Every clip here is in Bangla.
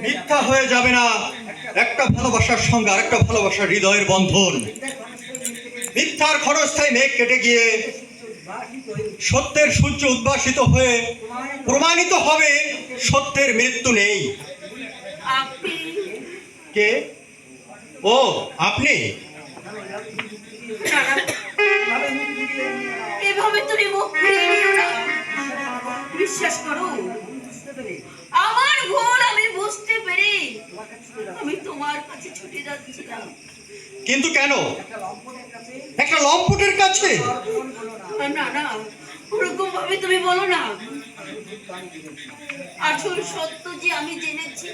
মিথ্যা হয়ে যাবে না একটা ভালোবাসার সঙ্গে আরেকটা ভালোবাসার হৃদয়ের বন্ধন। মিথ্যার ক্ষণস্থায়ী মেঘ কেটে গিয়ে সত্যের সূর্য উদ্ভাসিত হয়ে প্রমাণিত হবে সত্যের মৃত্যু নেই। কে? ও আপনি? এভাবে তুমি মুখ ফিরিয়ে নিও না। বিশ্বাস করো, আমার ভুল আমি বুঝতে পেরে আমি তোমার কাছে ছুটে যাচ্ছিলাম। কিন্তু কেন? একটা লম্পটের কাছে? না না, ওরকম ভাবে তুমি বলো না। আসল সত্য যে আমি জেনেছি,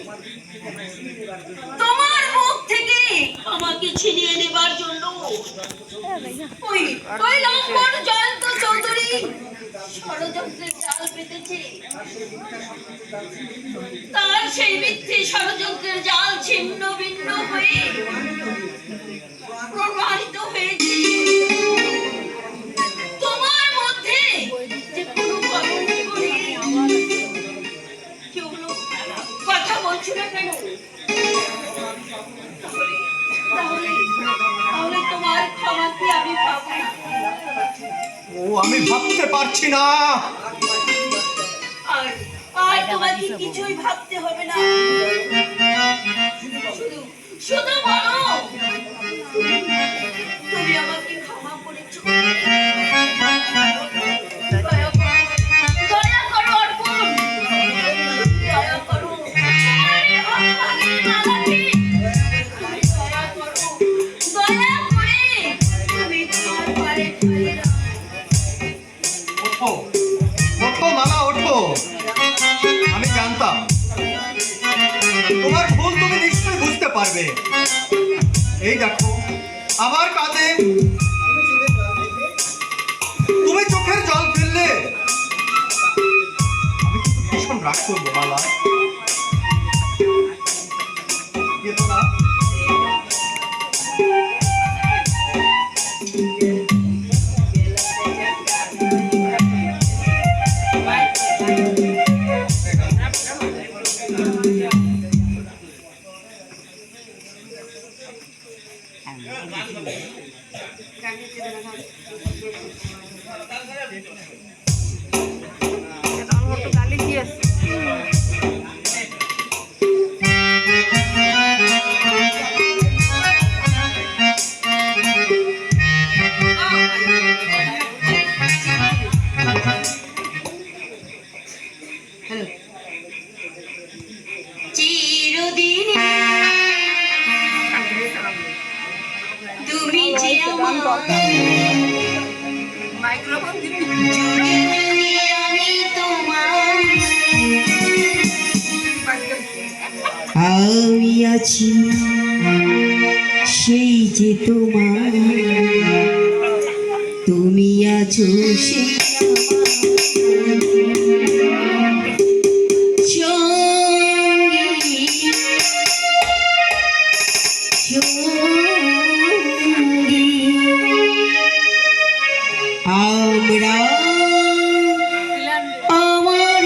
তোমার মুখ থেকে আমাকে ছিনিয়ে নেবার জন্য ওই লম্পট জয়ন্ত চৌধুরী ষড়যন্ত্রের জাল পেতেছে। তার সেই মিথ্যে ষড়যন্ত্রের জাল ছিন্ন ভিন্ন হয়ে প্রমাণিত হয়েছে তোমার মধ্যে যে কোনো কলঙ্ক নেই। কেউ কথা বলছো না কেন? তাহলে তোমার ক্ষমা কি আমি পাবো? ও আমি ভাবতে পারছি না। আর তোমাকে কিছুই ভাবতে হবে না। শুধু বলো তুমি আমাকে ক্ষমা করেছো। দয়া করো অর্পণ, দয়া করো। দয়া করে তুমি তোমার পায়ে ঠেলে দাও। ওঠো ওঠো মালা ওঠো। আমি জানতাম তোমার ভুল তুমি নিশ্চয়ই বুঝতে পারবে। এই দেখো আমার কাঁধে তুমি চোখের জল ফেললে। আমি কিন্তু ভীষণ রাগ করবো মালা। গেলো না? চিরদিন তুমি যে আমার মাইক্রোফোন দিবি। আমি তোমার আমি আছি সেই যে তোমার, তুমি আছো সেই আমরা আমার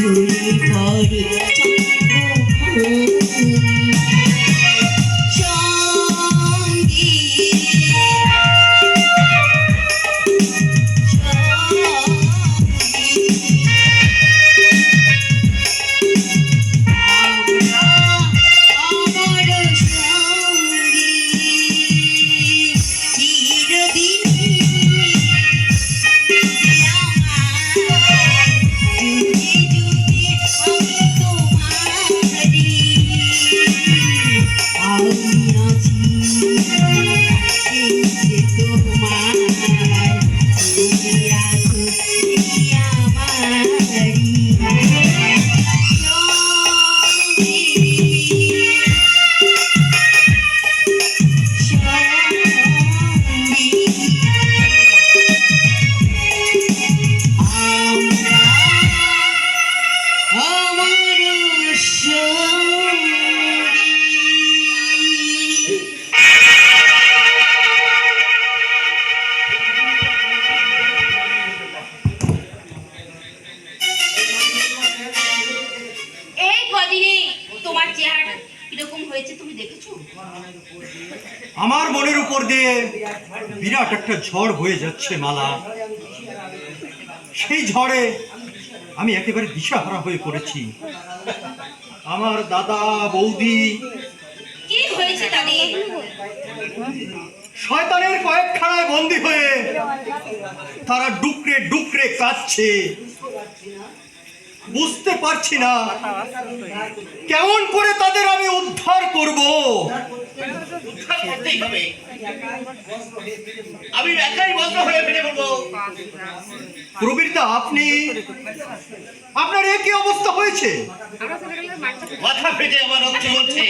ঝরে পড়ে সঙ্গী এই কদিনে তোমার চেহারাটা কিরকম হয়েছে তুমি দেখেছো? আমার মনের উপর দিয়ে বিরাট একটা ঝড় বয়ে যাচ্ছে মালা। সেই ঝড়ে আমি একেবারে দিশাহারা হয়ে পড়েছি। আমার দাদা বৌদি কি হয়েছে তাদের? শয়তানের কয়েকখানায় বন্দী হয়ে তারা ডুকরে ডুকরে কাঁদছে। বুঝতে পারছি না কেমন করে তাদের আমি উদ্ধার করব। উদ্ধার করতেই হবে। আমি একাই বন্ধ হয়ে ফেলে বলবো। প্রবীরদা, আপনার এ কি অবস্থা হয়েছে? মাথা ফেটে আমার রক্ত বলছে,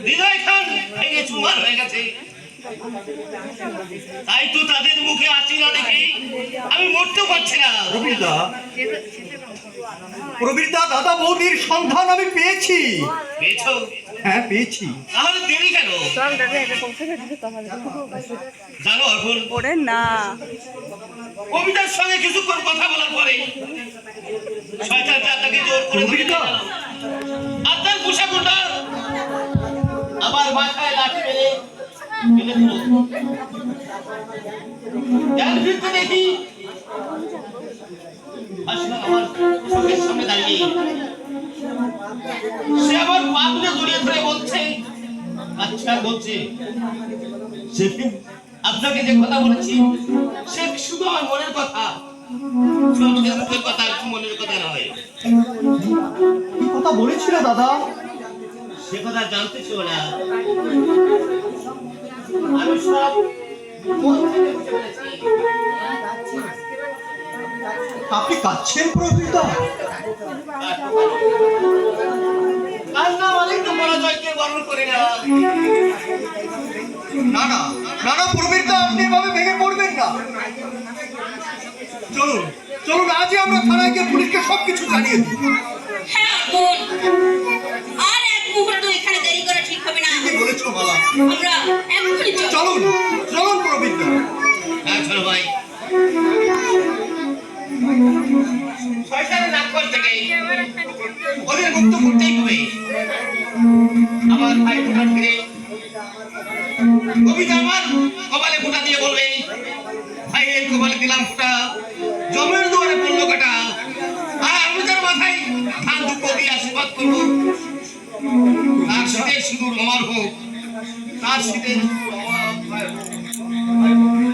হৃদয় খান ভেঙে চুরমার হয়ে গেছে। তাই তো তাদের মুখে হাসি না দেখে আমি মরতেও পারছি না। প্রবীরদা, দাদা বৌদির সন্ধান আমি পেয়েছি। পেয়েছো? হ্যাঁ, পেয়েছি। তাহলে দেরি কেন? জানো অর্পণ, ওরে না কবিতার সঙ্গে কিছুক্ষণ কথা বলার পরে শয়তানটা তাকে জোর করে ধরে নিয়ে গেল। আর তার পোশাকটা আমার মাথায় লাঠি মেরে ফেলে দিল। জ্ঞান ফিরতে দেখি আসলে আমার চোখের সামনে দাঁড়িয়ে সে আমার পা তুলে জড়িয়ে ধরে বলছে, আচ্ছা বলছে, সেদিন আপনাকে যে কথা বলেছি সে শুধু আমার মনের কথা, চোখের মুখের কথা, মনের কথা নয়। কি কথা বলেছিল দাদা? সে কথা জানতে ছিল না। আমি সব মন থেকে বুঝে ফেলেছি। আপনি কাঁদছেন প্রবীরদা? কান্না মানে তো পরাজয়কে বরণ করে না। না না না না প্রবীরদা, আপনি এভাবে ভেঙে পড়বেন না। চলুন চলুন, আজই আমরা থানায় গিয়ে পুলিশকে সবকিছু জানিয়ে দিই। হ্যাঁ বোন, আর এক মুহূর্ত এখানে দেরি করা ঠিক হবে না। কি বলেছো মালা? আমরা এক্ষুনি চল। চলুন চলুন প্রবীরদা। হ্যাঁ চলো ভাই। শয়তানের নাকফল থেকে ওদের মুক্ত করতেই হবে। আমার ভাই ফুটা ফিরে কবিতা আমার কপালে ফুটা দিয়ে বলবে, ভাইয়ের কপালে দিলাম ফুটা, জমের দুয়ারে পড়লো কাটা, আর আমি তার মাথায় ধান দুঃখ দিয়ে আশীর্বাদ করবো। তার শীতের সিঁদুর আমার হোক, তার শীতের সিঁদুর আমার হোক।